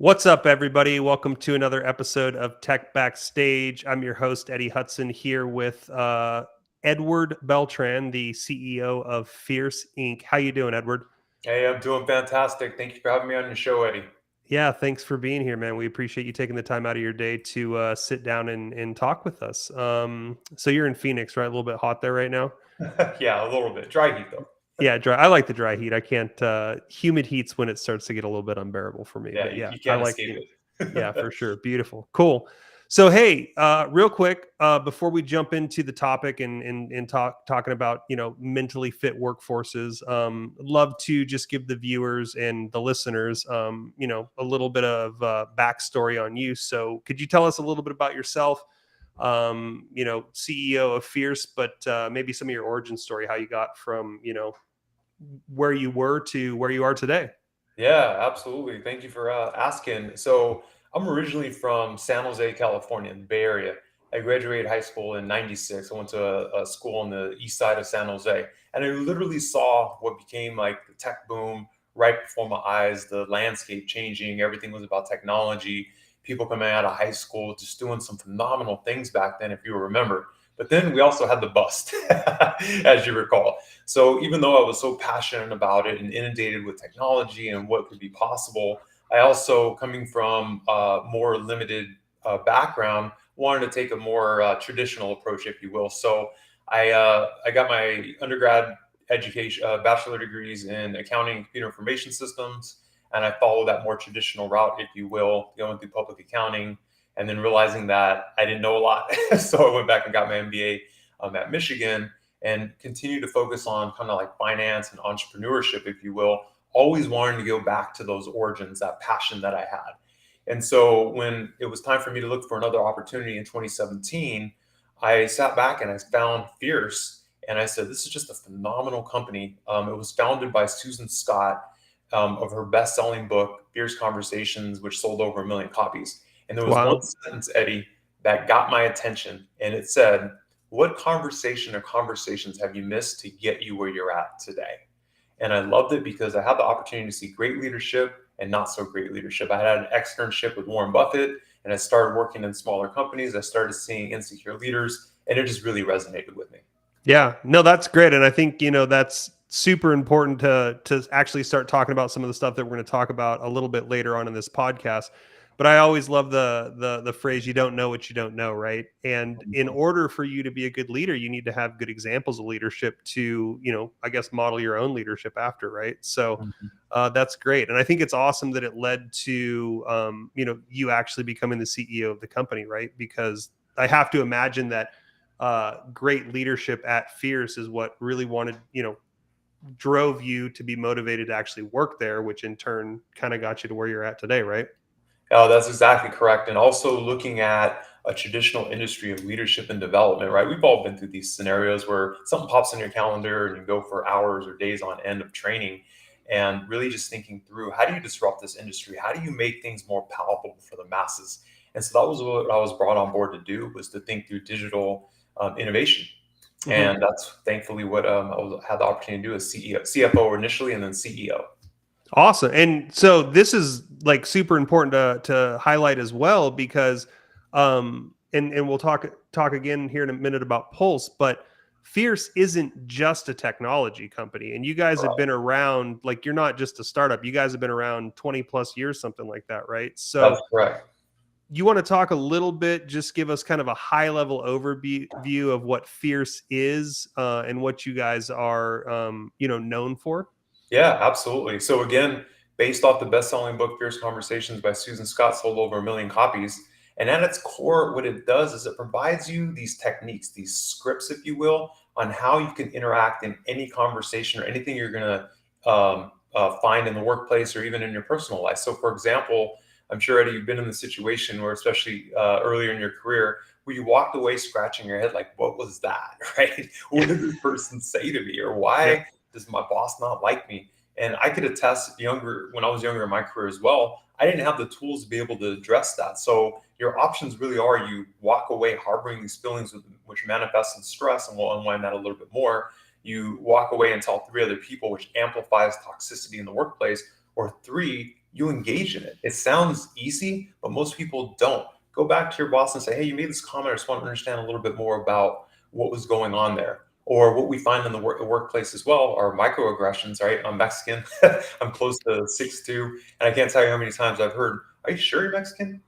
What's up, everybody? Welcome to another episode of Tech Backstage. I'm your host, Eddie Hudson, here with Edward Beltran, the CEO of Fierce Inc. How you doing, Edward? Hey, I'm doing fantastic. Thank you for having me on your show, Eddie. Yeah, thanks for being here, man. We appreciate you taking the time out of your day to sit down and talk with us. So you're in Phoenix, right? A little bit hot there right now. Yeah, a little bit. Dry heat, though. Yeah, dry. I like the dry heat. I can't. Humid heat's when it starts to get a little bit unbearable for me. Yeah, But you, yeah, you I can't like escape Yeah, it. for sure. Beautiful. Cool. So, hey, real quick, before we jump into the topic and talking about, mentally fit workforces, love to just give the viewers and the listeners, a little bit of backstory on you. So could you tell us a little bit about yourself? CEO of Fierce, but maybe some of your origin story, how you got from, where you were to where you are today. Yeah, absolutely. Thank you for asking. So, I'm originally from San Jose, California, in the Bay Area. I graduated high school in '96. I went to a school on the east side of San Jose, and I literally saw what became like the tech boom right before my eyes, the landscape changing. Everything was about technology. People coming out of high school just doing some phenomenal things back then, if you remember. But then we also had the bust, as you recall. So even though I was so passionate about it and inundated with technology and what could be possible, I also, coming from a more limited background, wanted to take a more traditional approach, if you will. So I got my undergrad education, bachelor degrees in accounting and computer information systems, and I followed that more traditional route, if you will, going through public accounting, and then realizing that I didn't know a lot. So I went back and got my MBA at Michigan and continue to focus on kind of like finance and entrepreneurship, if you will, always wanting to go back to those origins, that passion that I had. And so when it was time for me to look for another opportunity in 2017, I sat back and I found Fierce. And I said, this is just a phenomenal company. It was founded by Susan Scott of her best selling book, Fierce Conversations, which sold over 1 million copies. And there was one Wow. sentence, Eddie, that got my attention. And it said, what conversation or conversations have you missed to get you where you're at today? And I loved it because I had the opportunity to see great leadership and not so great leadership. I had an externship with Warren Buffett and I started working in smaller companies. I started seeing insecure leaders and it just really resonated with me. Yeah, no, that's great, and I think that's super important to actually start talking about some of the stuff that we're going to talk about a little bit later on in this podcast. But I always love the phrase "you don't know what you don't know," right? And in order for you to be a good leader, you need to have good examples of leadership to I guess model your own leadership after, right? So Mhm. that's great, and I think it's awesome that it led to you actually becoming the CEO of the company, right? Because I have to imagine that great leadership at Fierce is what really drove you to be motivated to actually work there, which in turn kind of got you to where you're at today, right? Oh, that's exactly correct. And also looking at a traditional industry of leadership and development, right? We've all been through these scenarios where something pops in your calendar and you go for hours or days on end of training and really just thinking through how do you disrupt this industry? How do you make things more palatable for the masses? And so that was what I was brought on board to do was to think through digital innovation. Mm-hmm. And that's thankfully what had the opportunity to do as CEO, CFO initially and then CEO. Awesome. And so this is like super important to highlight as well because and we'll talk again here in a minute about Pulse, but Fierce isn't just a technology company. And you guys have been around, like you're not just a startup. You guys have been around 20 plus years, something like that, right? That's So correct. you want to talk a little bit, just give us kind of a high level overview of what Fierce is and what you guys are known for? Yeah, absolutely. So again, based off the best-selling book Fierce Conversations by Susan Scott, sold over 1 million copies. And at its core, what it does is it provides you these techniques, these scripts, if you will, on how you can interact in any conversation or anything you're going to find in the workplace or even in your personal life. So, for example, I'm sure Eddie, you've been in the situation where, especially earlier in your career, where you walked away scratching your head, like, "What was that?" Right? What did this person say to me, or Yeah. why does my boss not like me? And I could attest when I was younger in my career as well, I didn't have the tools to be able to address that. So your options really are you walk away harboring these feelings which manifest in stress, and we'll unwind that a little bit more. You walk away and tell 3 other people, which amplifies toxicity in the workplace, or three, you engage in it. It sounds easy, but most people don't. Go back to your boss and say, hey, you made this comment. I just want to understand a little bit more about what was going on there. Or what we find in the workplace as well are microaggressions, right? I'm Mexican. I'm close to 6'2", and I can't tell you how many times I've heard, are you sure you're Mexican?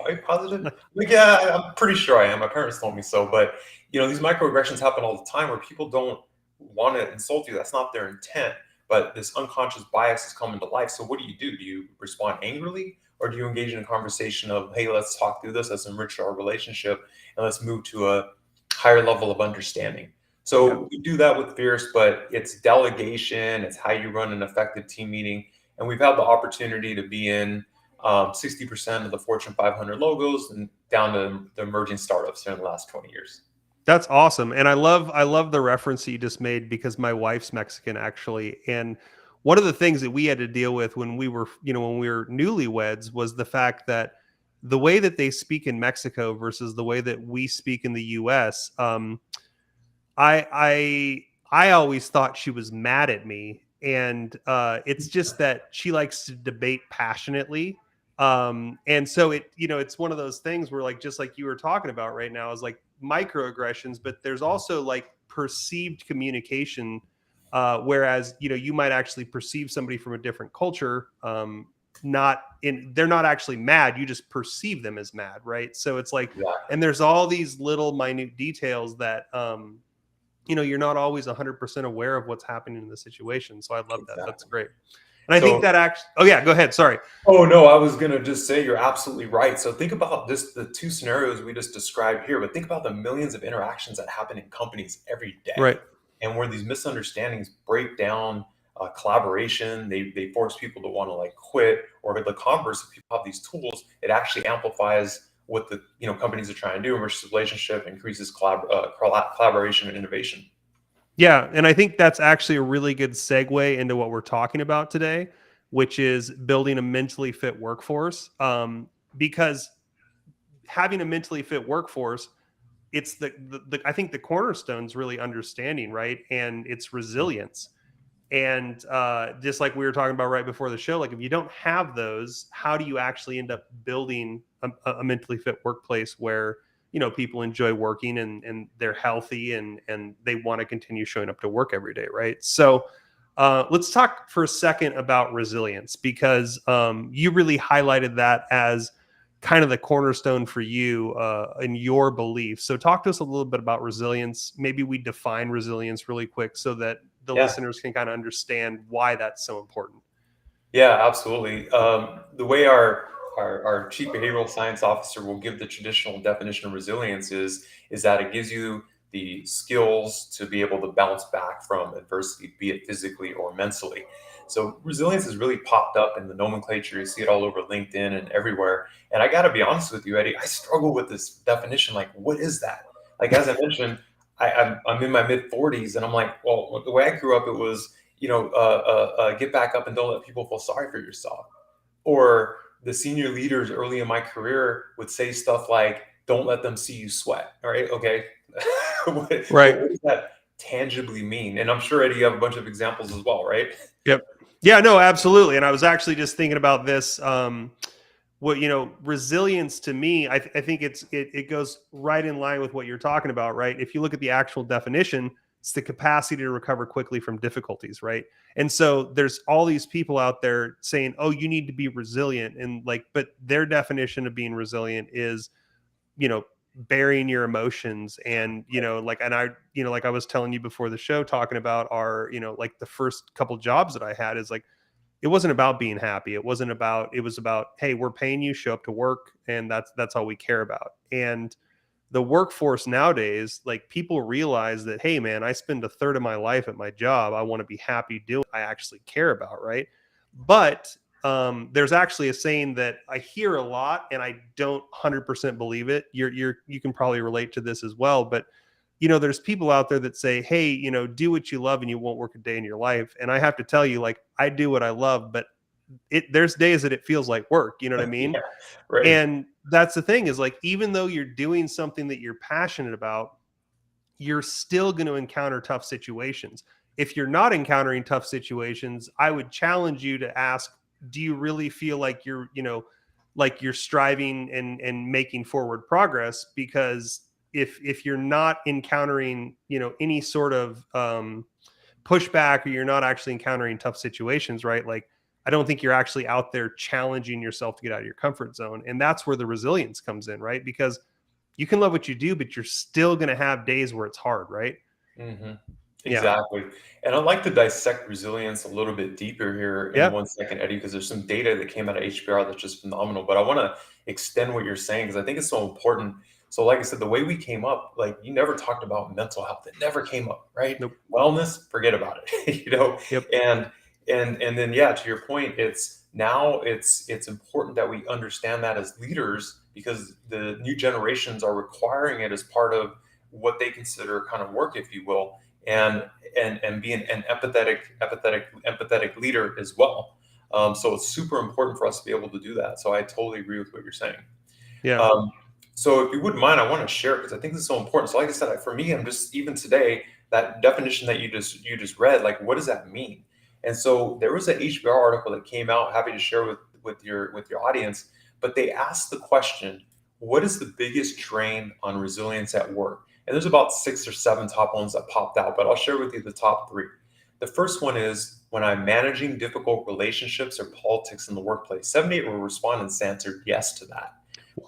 Are you positive? Like, yeah, I'm pretty sure I am. My parents told me so. But these microaggressions happen all the time where people don't want to insult you. That's not their intent. But this unconscious bias is coming to life. So what do? Do you respond angrily, or do you engage in a conversation of, hey, let's talk through this, let's enrich our relationship, and let's move to a higher level of understanding? So we do that with Fierce, but it's delegation, it's how you run an effective team meeting. And we've had the opportunity to be in 60% of the Fortune 500 logos and down to the emerging startups here in the last 20 years. That's awesome. And I love the reference that you just made, because my wife's Mexican actually. And one of the things that we had to deal with when we were, when we were newlyweds, was the fact that the way that they speak in Mexico versus the way that we speak in the US, I always thought she was mad at me, and it's just that she likes to debate passionately. And so it's one of those things where, like, just like you were talking about right now, is like microaggressions, but there's also like perceived communication, whereas you might actually perceive somebody from a different culture, they're not actually mad, you just perceive them as mad, right? So it's like, Exactly. and there's all these little minute details that you're not always 100% aware of what's happening in the situation. So I love that. That's Exactly. great. And I think So, that actually, oh yeah, go ahead. Sorry. oh no, I was gonna just say you're absolutely right. So think about this, the two scenarios we just described here, but think about the millions of interactions that happen in companies every day, Right. and where these misunderstandings break down collaboration. They force people to want to like quit, or the converse. If people have these tools, it actually amplifies what the companies are trying to do, enriches relationship, increases collaboration and innovation. Yeah. And I think that's actually a really good segue into what we're talking about today, which is building a mentally fit workforce. Because having a mentally fit workforce, it's I think the cornerstone's really understanding, right? And it's resilience. And just like we were talking about right before the show, like if you don't have those, how do you actually end up building a mentally fit workplace where people enjoy working, and they're healthy, and they want to continue showing up to work every day, right? So let's talk for a second about resilience, because you really highlighted that as kind of the cornerstone for you in your belief. So talk to us a little bit about resilience. Maybe we define resilience really quick so that the Yeah. listeners can kind of understand why that's so important. Yeah, absolutely. The way our chief behavioral science officer will give the traditional definition of resilience is that it gives you the skills to be able to bounce back from adversity, be it physically or mentally. So resilience has really popped up in the nomenclature. You see it all over LinkedIn and everywhere. And I got to be honest with you, Eddie, I struggle with this definition. Like, what is that? Like, as I mentioned, I'm in my mid 40s, and I'm like, well, the way I grew up, it was get back up and don't let people feel sorry for yourself. Or the senior leaders early in my career would say stuff like, don't let them see you sweat. All right. Okay. Right. What does that tangibly mean? And I'm sure, Eddie, you have a bunch of examples as well, right? Yep. Yeah, no, absolutely. And I was actually just thinking about this. What resilience to me, I think it goes right in line with what you're talking about, right? If you look at the actual definition, it's the capacity to recover quickly from difficulties, right? And so there's all these people out there saying, oh, you need to be resilient, and like, but their definition of being resilient is burying your emotions. And like, and I like I was telling you before the show, talking about our like the first couple jobs that I had, is like, it wasn't about being happy. It was about, hey, we're paying you, show up to work, and that's all we care about. And the workforce nowadays, like, people realize that, hey man, I spend a third of my life at my job. I want to be happy doing what I actually care about, right? But there's actually a saying that I hear a lot, and I don't 100% believe it. You can probably relate to this as well, but there's people out there that say, hey, do what you love and you won't work a day in your life. And I have to tell you, like, I do what I love, but there's days that it feels like work. You know what I mean? Yeah, right. And that's the thing, is like, even though you're doing something that you're passionate about, you're still going to encounter tough situations. if you're not encountering tough situations, I would challenge you to ask, do you really feel like you're, like you're striving and making forward progress? Because if you're not encountering, any sort of pushback, or you're not actually encountering tough situations, right? Like, I don't think you're actually out there challenging yourself to get out of your comfort zone. And that's where the resilience comes in, right? Because you can love what you do, but you're still going to have days where it's hard, right? Hmm. Yeah. Exactly. And I'd like to dissect resilience a little bit deeper here in Yeah. 1 second, Eddie, because there's some data that came out of HBR that's just phenomenal. But I want to extend what you're saying because I think it's so important. So, like I said, the way we came up, like you never talked about mental health. It never came up, right? Nope. Wellness, forget about it. Yep. And and then yeah, to your point, it's important that we understand that as leaders because the new generations are requiring it as part of what they consider kind of work, if you will, and and be an empathetic leader as well. So it's super important for us to be able to do that. So I totally agree with what you're saying. Yeah. Um, so if you wouldn't mind, I want to share because I think this is so important. So like I said, for me, I'm just even today that definition that you just read, like what does that mean? And so there was an HBR article that came out. Happy to share with your audience, but they asked the question, what is the biggest drain on resilience at work? And there's about 6 or 7 top ones that popped out, but I'll share with you the top 3. The first one is when I'm managing difficult relationships or politics in the workplace. 78 respondents answered yes to that.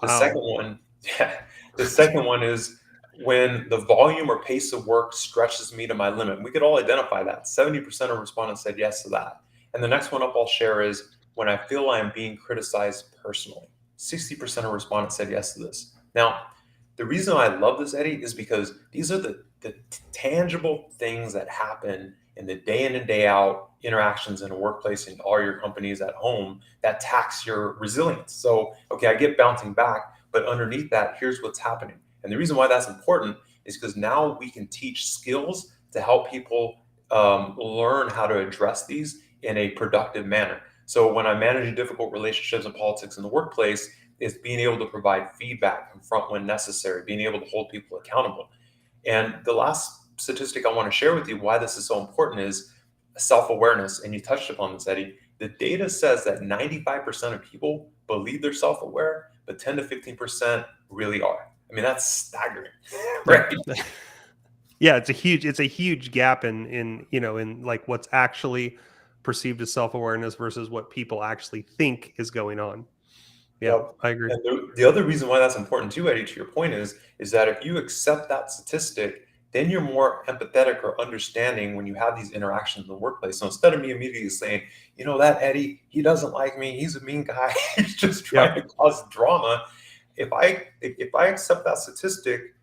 The second Wow. one, yeah, the second one is when the volume or pace of work stretches me to my limit. We could all identify that. 70% of respondents said yes to that. And the next one up I'll share is when I feel I'm being criticized personally. 60% of respondents said yes to this. Now, the reason I love this, Eddie, is because these are the tangible things that happen in the day in and day out interactions in a workplace and all your companies at home that tax your resilience. So, okay, I get bouncing back, but underneath that, here's what's happening. And the reason why that's important is because now we can teach skills to help people learn how to address these in a productive manner. So when I'm managing difficult relationships and politics in the workplace, is being able to provide feedback, confront when necessary, being able to hold people accountable. And the last statistic I want to share with you why this is so important is self-awareness. And you touched upon this, Eddie. The data says that 95% of people believe they're self-aware, but 10 to 15% really are. I mean, that's staggering, Yeah. right? Yeah. It's a huge gap in like what's actually perceived as self-awareness versus what people actually think is going on. Yeah, Yep. I agree. And the other reason why that's important too, Eddie, to your point is that if you accept that statistic, then you're more empathetic or understanding when you have these interactions in the workplace. So instead of me immediately saying, that Eddie, he doesn't like me, he's a mean guy, he's just trying Yep. to cause drama. If I accept that statistic,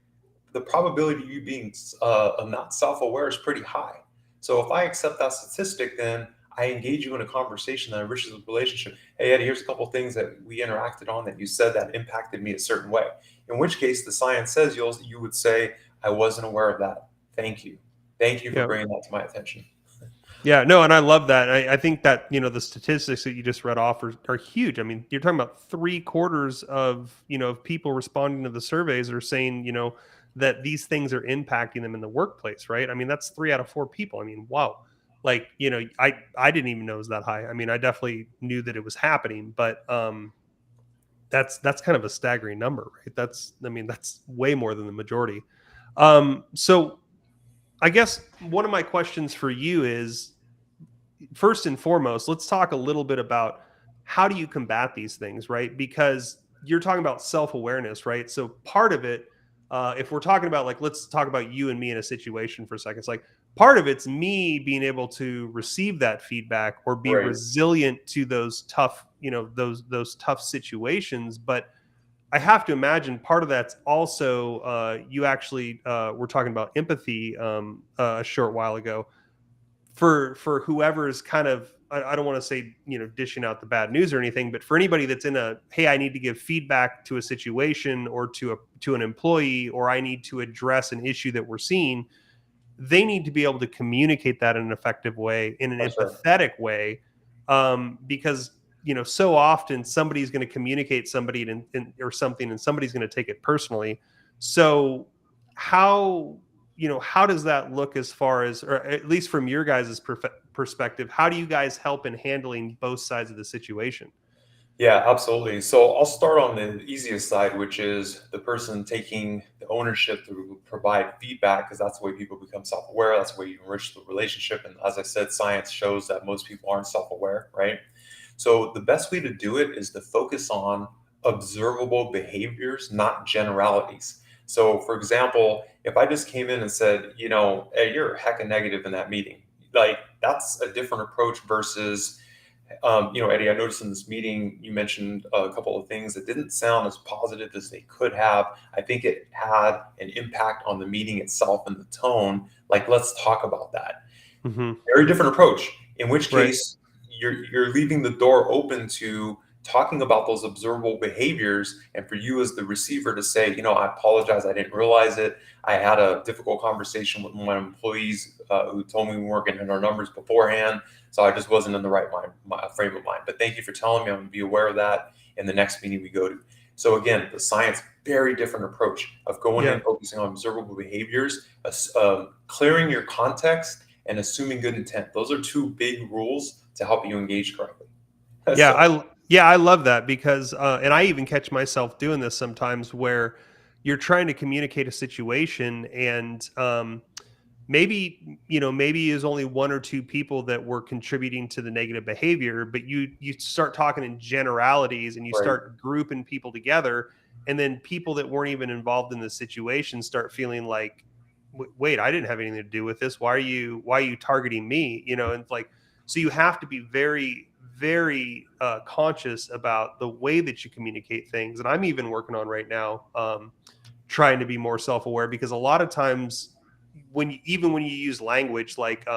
the probability of you being not self-aware is pretty high. So if I accept that statistic, then I engage you in a conversation that enriches the relationship. Hey, Eddie, here's a couple of things that we interacted on that you said that impacted me a certain way. In which case, the science says you would say, I wasn't aware of that. Thank you. Thank you for Yeah. bringing that to my attention. Yeah, no, and I love that. I think that the statistics that you just read off are huge. I mean, you're talking about 3/4 of of people responding to the surveys are saying that these things are impacting them in the workplace, right? I mean, that's 3 out of 4 people. I mean, wow. Like I didn't even know it was that high. I mean, I definitely knew that it was happening, but that's kind of a staggering number, right? That's way more than the majority. So I guess one of my questions for you is, first and foremost, let's talk a little bit about how do you combat these things, right? Because you're talking about self-awareness, right? So part of it, if we're talking about, like, let's talk about you and me in a situation for a second. It's like part of it's me being able to receive that feedback or be Right. resilient to those tough, those tough situations. But I have to imagine part of that's also you actually were talking about empathy a short while ago for whoever's kind of, I don't want to say dishing out the bad news or anything, but for anybody that's in a, hey, I need to give feedback to a situation or to an employee, or I need to address an issue that we're seeing, they need to be able to communicate that in an effective way, in an For sure. empathetic way, because so often somebody's going to communicate somebody or something, and somebody's going to take it personally. So how how does that look as far as, or at least from your guys' perspective, how do you guys help in handling both sides of the situation? Yeah, absolutely. So I'll start on the easiest side, which is the person taking the ownership to provide feedback, because that's the way people become self aware. That's the way you enrich the relationship. And as I said, science shows that most people aren't self aware, right? So the best way to do it is to focus on observable behaviors, not generalities. So, for example, if I just came in and said, hey, you're hecka negative in that meeting, like that's a different approach versus Eddie, I noticed in this meeting you mentioned a couple of things that didn't sound as positive as they could have. I think it had an impact on the meeting itself and the tone. Like, let's talk about that. Hmm. Very different approach. In which Right. case, you're leaving the door open to talking about those observable behaviors, and for you as the receiver to say, I apologize, I didn't realize it. I had a difficult conversation with one of my employees who told me we weren't getting our numbers beforehand, so I just wasn't in the right frame of mind. But thank you for telling me. I'm going to be aware of that in the next meeting we go to. So again, the science, very different approach of going Yeah. in, focusing on observable behaviors, clearing your context, and assuming good intent. Those are two big rules to help you engage correctly. Yeah, So, I love that because and I even catch myself doing this sometimes where you're trying to communicate a situation and maybe is only one or two people that were contributing to the negative behavior, but you start talking in generalities and you right, start grouping people together, and then people that weren't even involved in the situation start feeling like, Wait, I didn't have anything to do with this. Why are you targeting me?" And it's like, so you have to be very, very conscious about the way that you communicate things. And I'm even working on right now, trying to be more self-aware, because a lot of times even when you use language like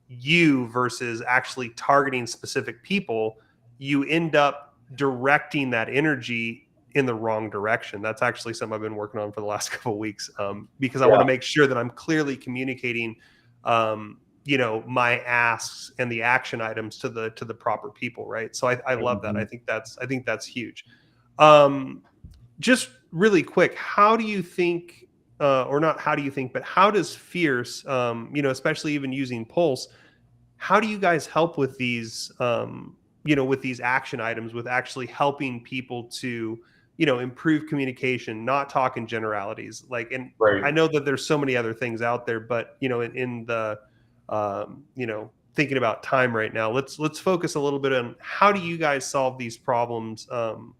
you versus actually targeting specific people, you end up directing that energy in the wrong direction. That's actually something I've been working on for the last couple of weeks, because I want to yeah, make sure that I'm clearly communicating, my asks and the action items to the proper people, right? So I love that. I mhm. think that's huge. Um, just really quick, how do you think, or not how do you think, but how does Fierce, especially even using Pulse, how do you guys help with these, with these action items, with actually helping people to, improve communication, not talk in generalities? Like, and Right. I know that there's so many other things out there, but in the, thinking about time right now, let's focus a little bit on how do you guys solve these problems,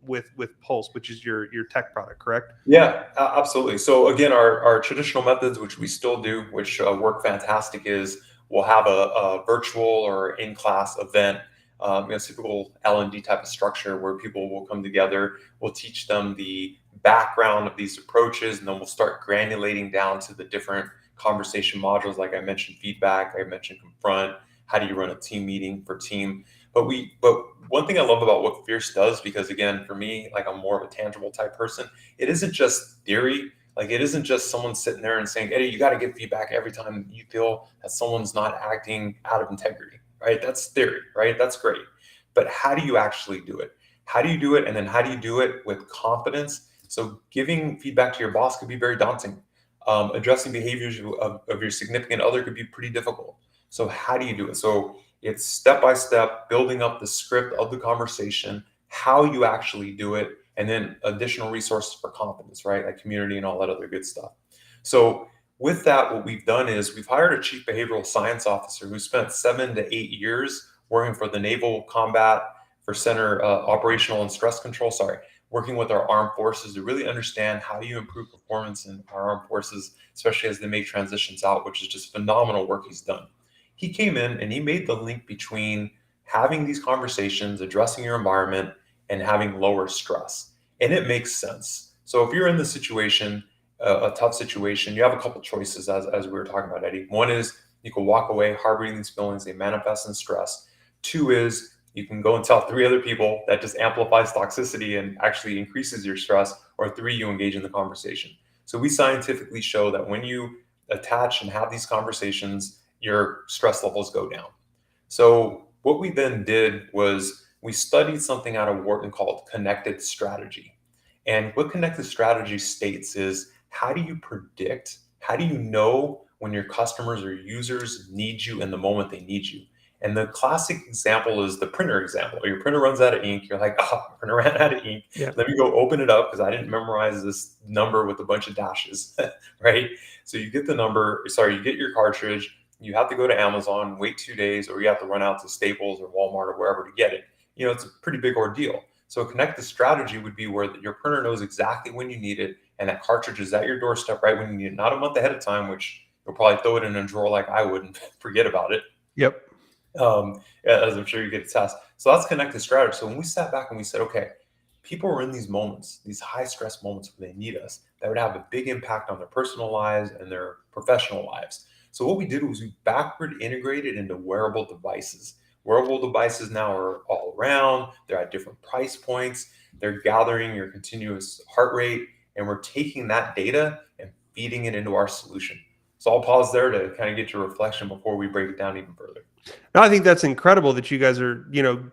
with Pulse, which is your tech product, correct? Yeah, absolutely. So again, our traditional methods, which we still do, which work fantastic, is we'll have a virtual or in-class event, typical L&D type of structure where people will come together. We'll teach them the background of these approaches, and then we'll start granulating down to the different conversation modules. Like I mentioned, feedback. I mentioned confront. How do you run a team meeting for team? But one thing I love about what Fierce does, because again, for me, like I'm more of a tangible type person, it isn't just theory. Like it isn't just someone sitting there and saying, Eddie, you got to give feedback every time you feel that someone's not acting out of integrity, right? That's theory, right? That's great. But how do you actually do it? How do you do it? And then how do you do it with confidence? So giving feedback to your boss could be very daunting. Addressing behaviors of your significant other could be pretty difficult. So how do you do it? So it's step by step, building up the script of the conversation, how you actually do it, and then additional resources for confidence, right? Like community and all that other good stuff. So with that, what we've done is we've hired a chief behavioral science officer who spent 7 to 8 years working for the Naval Combat for Center Operational and Stress Control. Sorry, working with our armed forces to really understand how do you improve performance in our armed forces, especially as they make transitions out, which is just phenomenal work he's done. He came in and he made the link between having these conversations, addressing your environment, and having lower stress. And it makes sense. So if you're in the situation, a tough situation, you have a couple choices, as we were talking about, Eddie. One is you can walk away harboring these feelings, they manifest in stress. Two is you can go and tell three other people, that just amplifies toxicity and actually increases your stress. Or three, you engage in the conversation. So we scientifically show that when you attach and have these conversations, your stress levels go down. So what we then did was we studied something out of Wharton called connected strategy. And what connected strategy states is, how do you predict How do you know when your customers or users need you in the moment they need you? And the classic example is the printer example. Your printer runs out of ink. You're like, oh, my printer ran out of ink. Yeah. Let me go open it up because I didn't memorize this number with a bunch of dashes, right? So you get the number, sorry, you get your cartridge. You have to go to Amazon, wait 2 days, or you have to run out to Staples or Walmart or wherever to get it. It's a pretty big ordeal. So a connected strategy would be where your printer knows exactly when you need it, and that cartridge is at your doorstep right when you need it, not a month ahead of time, which you'll probably throw it in a drawer like I would and forget about it. Yep. As I'm sure you get a test. So that's connected strategy. So when we sat back and we said, okay, people are in these moments, these high stress moments where they need us, that would have a big impact on their personal lives and their professional lives. So what we did was we backward integrated into wearable devices. Wearable devices now are all around. They're at different price points. They're gathering your continuous heart rate, and we're taking that data and feeding it into our solution. So I'll pause there to kind of get your reflection before we break it down even further. No, I think that's incredible that you guys are,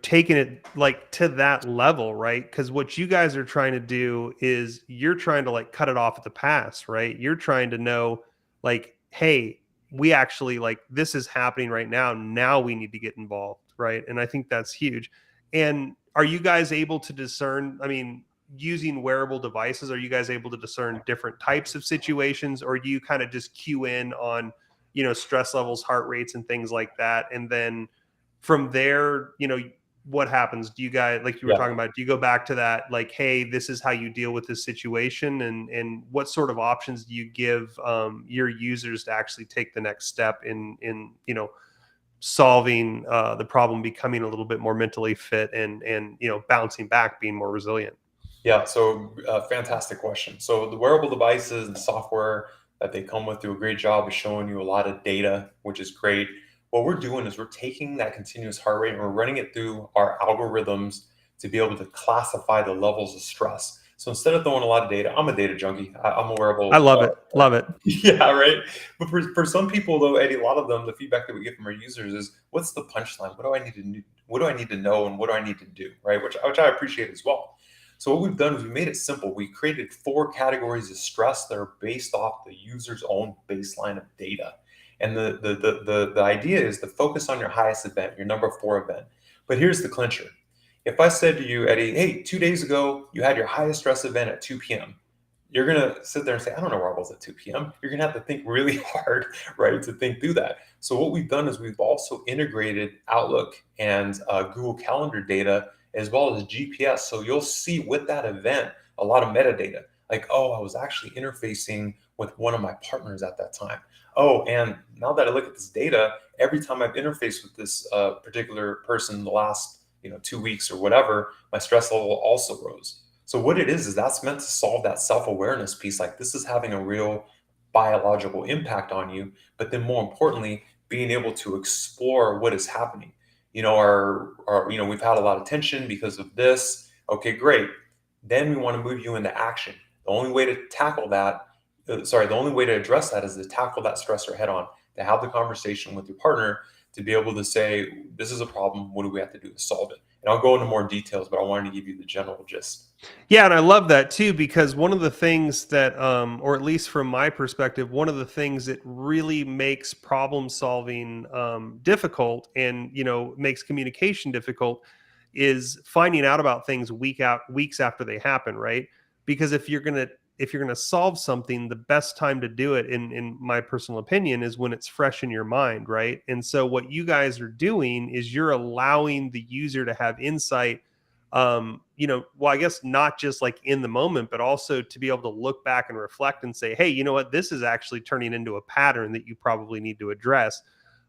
taking it like to that level, right? Because what you guys are trying to do is you're trying to like cut it off at the pass, right? You're trying to know, like, hey, we actually like this is happening right now. Now we need to get involved, right? And I think that's huge. And are you guys able to discern? I mean, using wearable devices, are you guys able to discern different types of situations, or do you kind of just cue in on stress levels, heart rates, and things like that? And then from there, what happens? Do you guys, like you were Yeah. talking about, do you go back to that, like, hey, this is how you deal with this situation? And what sort of options do you give your users to actually take the next step in solving the problem, becoming a little bit more mentally fit and bouncing back, being more resilient? Yeah, so fantastic question. So the wearable devices and software that they come with do a great job of showing you a lot of data, which is great. What we're doing is we're taking that continuous heart rate and we're running it through our algorithms to be able to classify the levels of stress. So instead of throwing a lot of data, I'm a data junkie. I'm a I wearable. love it. Love it. Yeah, right. But for some people, though, Eddie, a lot of them, the feedback that we get from our users is, "What's the punchline? What do I need to what do I need to know, and what do I need to do?" Right, which I appreciate as well. So what we've done is we made it simple. We created 4 categories of stress that are based off the user's own baseline of data. And the idea is to focus on your highest event, your number 4 event. But here's the clincher. If I said to you, Eddie, hey, 2 days ago, you had your highest stress event at 2 p.m., you're going to sit there and say, I don't know where I was at 2 p.m. You're going to have to think really hard, right, to think through that. So what we've done is we've also integrated Outlook and Google Calendar data as well as GPS. So you'll see with that event a lot of metadata, like, oh, I was actually interfacing with one of my partners at that time. Oh, and now that I look at this data, every time I've interfaced with this particular person in the last 2 weeks or whatever, my stress level also rose. So what it is that's meant to solve that self-awareness piece. Like, this is having a real biological impact on you, but then more importantly, being able to explore what is happening. We've had a lot of tension because of this. Okay, great. Then we want to move you into action. The only way to tackle that, the only way to address that is to tackle that stressor head on, to have the conversation with your partner, to be able to say, this is a problem. What do we have to do to solve it? And I'll go into more details, but I wanted to give you the general gist. Yeah, and I love that too, because one of the things that, or at least from my perspective, one of the things that really makes problem solving difficult and makes communication difficult is finding out about things weeks after they happen, right? Because if you're gonna solve something, the best time to do it, in my personal opinion, is when it's fresh in your mind, right? And so what you guys are doing is you're allowing the user to have insight, well, I guess not just like in the moment, but also to be able to look back and reflect and say, hey, you know what, this is actually turning into a pattern that you probably need to address.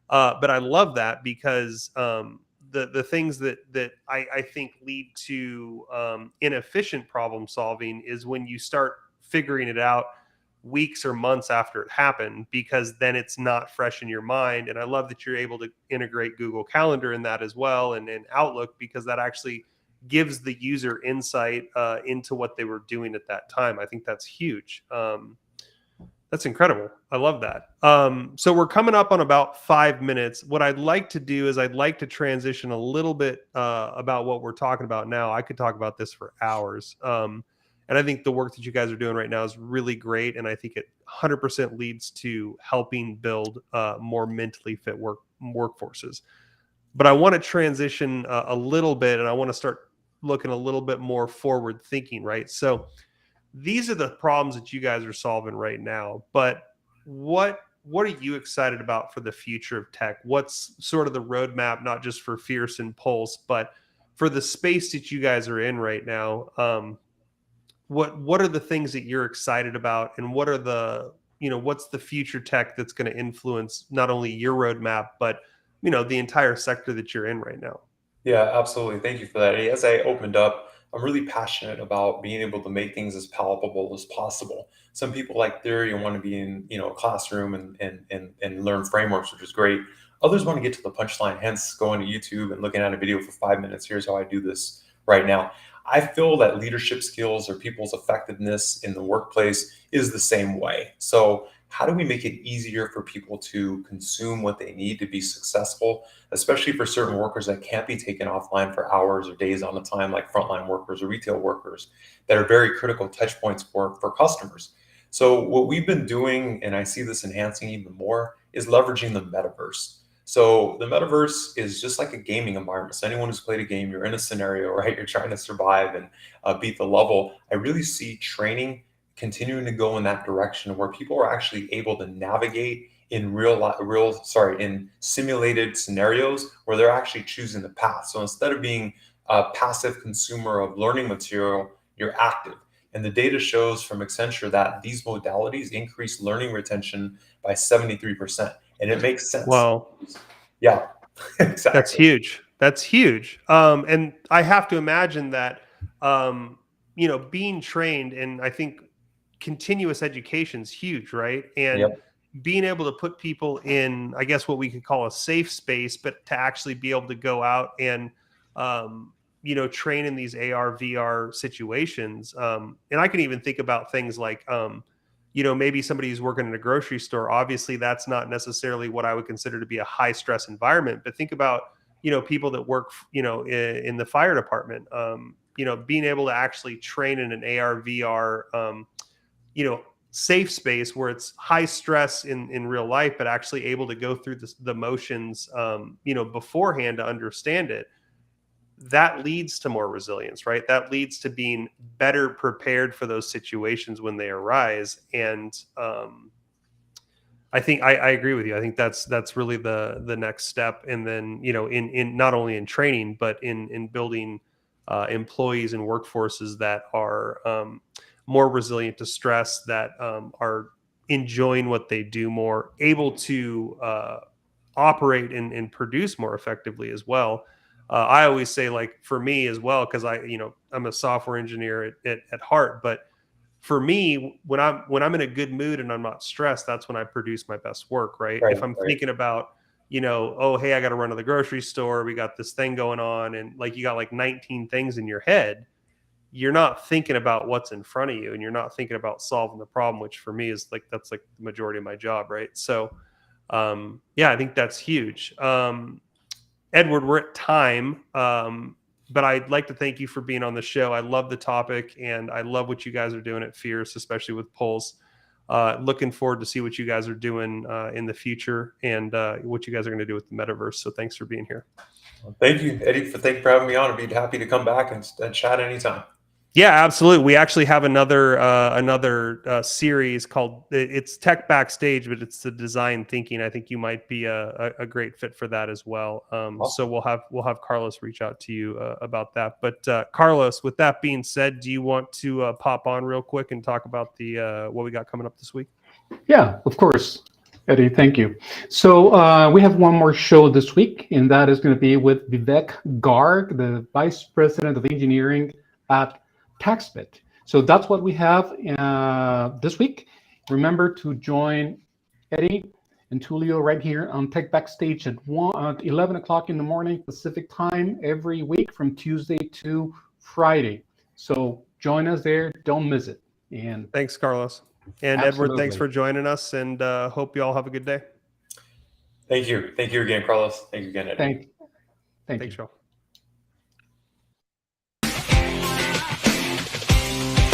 But I love that because the things that I think lead to inefficient problem solving is when you start figuring it out weeks or months after it happened, because then it's not fresh in your mind. And I love that you're able to integrate Google Calendar in that as well, and Outlook, because that actually gives the user insight into what they were doing at that time. I think that's huge. That's incredible. I love that. So we're coming up on about 5 minutes. What I'd like to do is I'd like to transition a little bit about what we're talking about now. I could talk about this for hours. And I think the work that you guys are doing right now is really great. And I think it 100% leads to helping build more mentally fit workforces. But I want to transition a little bit, and I want to start looking a little bit more forward thinking, right? So these are the problems that you guys are solving right now, but what are you excited about for the future of tech? What's sort of the roadmap, not just for Fierce and Pulse, but for the space that you guys are in right now? What are the things that you're excited about, and what are the what's the future tech that's going to influence not only your roadmap, but the entire sector that you're in right now? Yeah, absolutely. Thank you for that, Eddie. As I opened up, I'm really passionate about being able to make things as palpable as possible. Some people like theory and want to be in, a classroom and learn frameworks, which is great. Others want to get to the punchline, hence going to YouTube and looking at a video for 5 minutes. Here's how I do this right now. I feel that leadership skills or people's effectiveness in the workplace is the same way. So how do we make it easier for people to consume what they need to be successful, especially for certain workers that can't be taken offline for hours or days on a time, like frontline workers or retail workers that are very critical touch points for customers. So what we've been doing, and I see this enhancing even more, is leveraging the metaverse. So the metaverse is just like a gaming environment. So anyone who's played a game, you're in a scenario, right? You're trying to survive and beat the level. I really see training continuing to go in that direction where people are actually able to navigate in in simulated scenarios where they're actually choosing the path. So instead of being a passive consumer of learning material, you're active. And the data shows from Accenture that these modalities increase learning retention by 73%. And it makes sense. Wow. Yeah, That's exactly. huge. That's huge. And I have to imagine that, being trained, and I think continuous education is huge, right? And Yep. being able to put people in, I guess, what we could call a safe space, but to actually be able to go out and, train in these AR, VR situations. And I can even think about things like, maybe somebody who's working in a grocery store. Obviously, that's not necessarily what I would consider to be a high stress environment. But think about, people that work, in the fire department. Being able to actually train in an AR, VR, safe space where it's high stress in real life, but actually able to go through the motions, beforehand to understand it. That leads to more resilience, right? That leads to being better prepared for those situations when they arise. And I think I agree with you. I think that's really the next step. And then in not only in training, but in building employees and workforces that are more resilient to stress, that are enjoying what they do more, able to operate and produce more effectively as well. I always say, like, for me as well, because I'm a software engineer at heart, but for me, when I'm in a good mood and I'm not stressed, that's when I produce my best work, right? Right, If I'm right. thinking about, oh, hey, I got to run to the grocery store, we got this thing going on, and like you got like 19 things in your head, you're not thinking about what's in front of you, and you're not thinking about solving the problem, which for me is like that's like the majority of my job, right? So yeah, I think that's huge. Edward, we're at time, but I'd like to thank you for being on the show. I love the topic, and I love what you guys are doing at Fierce, especially with Pulse. Looking forward to see what you guys are doing in the future, and what you guys are going to do with the metaverse. So thanks for being here. Well, thank you, Eddie, thank you for having me on. I'd be happy to come back and chat anytime. Yeah, absolutely. We actually have another series called, it's Tech Backstage, but it's the design thinking. I think you might be a great fit for that as well. So Awesome. we'll have Carlos reach out to you about that. But Carlos, with that being said, do you want to pop on real quick and talk about the what we got coming up this week? Yeah, of course, Eddie. Thank you. So we have one more show this week, and that is going to be with Vivek Garg, the Vice President of Engineering at TaxBit. So that's what we have this week. Remember to join Eddie and Tulio right here on Tech Backstage at 11 o'clock in the morning Pacific time every week from Tuesday to Friday. So join us there. Don't miss it. And Thanks, Carlos. And Edward, thanks absolutely. for joining us, and hope you all have a good day. Thank you again, Carlos. Thank you again, Eddie. Thank Thanks, you. y'all.